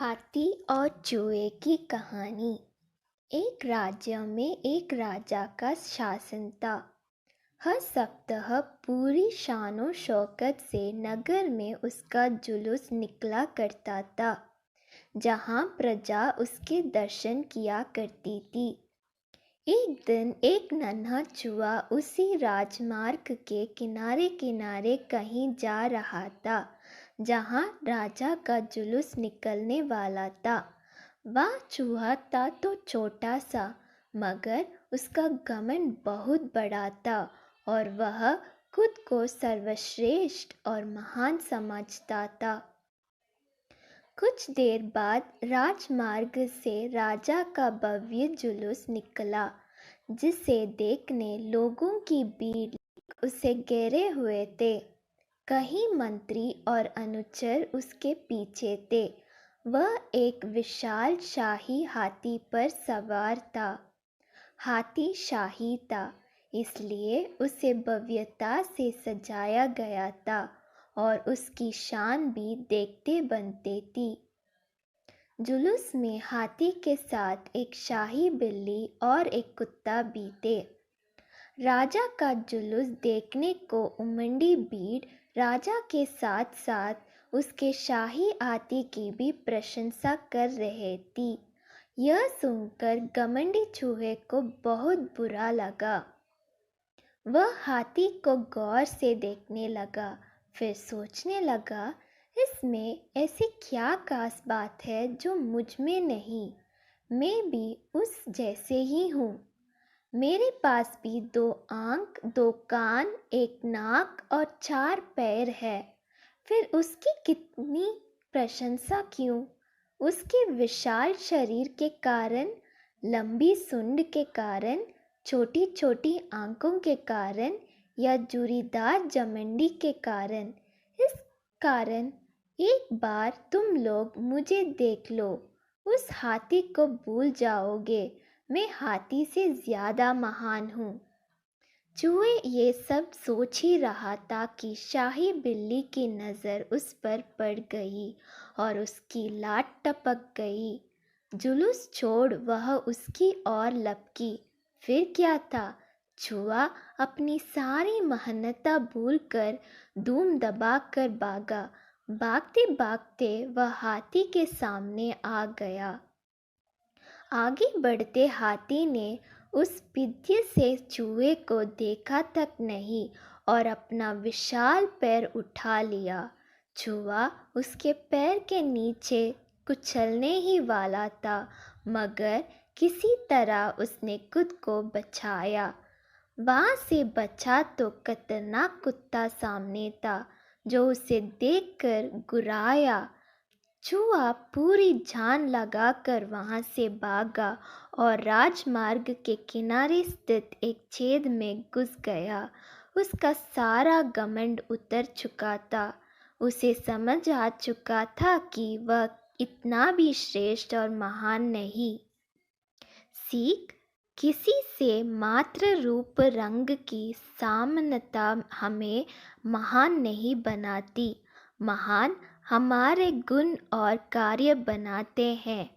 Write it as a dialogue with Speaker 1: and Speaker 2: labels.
Speaker 1: हाथी और चूहे की कहानी। एक राज्य में एक राजा का शासन था। हर सप्ताह पूरी शानो शौकत से नगर में उसका जुलूस निकला करता था, जहाँ प्रजा उसके दर्शन किया करती थी। एक दिन एक नन्हा चूहा उसी राजमार्ग के किनारे किनारे कहीं जा रहा था, जहाँ राजा का जुलूस निकलने वाला था। वह चूहा था तो छोटा सा, मगर उसका घमंड बहुत बड़ा था और वह खुद को सर्वश्रेष्ठ और महान समझता था। कुछ देर बाद राजमार्ग से राजा का भव्य जुलूस निकला, जिसे देखने लोगों की भीड़ उसे घेरे हुए थे। कई मंत्री और अनुचर उसके पीछे थे। वह एक विशाल शाही हाथी पर सवार था। हाथी शाही था, इसलिए उसे भव्यता से सजाया गया था और उसकी शान भी देखते बनते थी। जुलूस में हाथी के साथ एक शाही बिल्ली और एक कुत्ता भी थे। राजा का जुलूस देखने को उमड़ी भीड़ राजा के साथ साथ उसके शाही हाथी की भी प्रशंसा कर रहे थी। यह सुनकर घमंडी चूहे को बहुत बुरा लगा। वह हाथी को गौर से देखने लगा, फिर सोचने लगा, इसमें ऐसी क्या खास बात है जो मुझ में नहीं। मैं भी उस जैसे ही हूँ। मेरे पास भी 2 आँख, 2 कान, 1 नाक और 4 पैर है। फिर उसकी कितनी प्रशंसा क्यों? उसके विशाल शरीर के कारण, लंबी सूंड के कारण, छोटी छोटी आंखों के कारण या जूरीदार जमंडी के कारण? इस कारण एक बार तुम लोग मुझे देख लो, उस हाथी को भूल जाओगे। मैं हाथी से ज़्यादा महान हूँ। चूहे ये सब सोच ही रहा था कि शाही बिल्ली की नज़र उस पर पड़ गई और उसकी लात टपक गई। जुलूस छोड़ वह उसकी ओर लपकी। फिर क्या था, चूहा अपनी सारी मेहनत भूलकर धूम दबाकर भागा। भागते भागते वह हाथी के सामने आ गया। आगे बढ़ते हाथी ने उस विद्य से चूहे को देखा तक नहीं और अपना विशाल पैर उठा लिया। चूहा उसके पैर के नीचे कुचलने ही वाला था, मगर किसी तरह उसने खुद को बचाया। वहाँ से बचा तो खतरनाक कुत्ता सामने था, जो उसे देखकर गुर्राया। चूहा पूरी जान लगाकर वहां से भागा और राजमार्ग के किनारे स्थित एक छेद में घुस गया। उसका सारा घमंड उतर चुका था। उसे समझ आ चुका था कि वह इतना भी श्रेष्ठ और महान नहीं। सीख: किसी से मात्र रूप रंग की समानता हमें महान नहीं बनाती। महान हमारे गुण और कार्य बनाते हैं।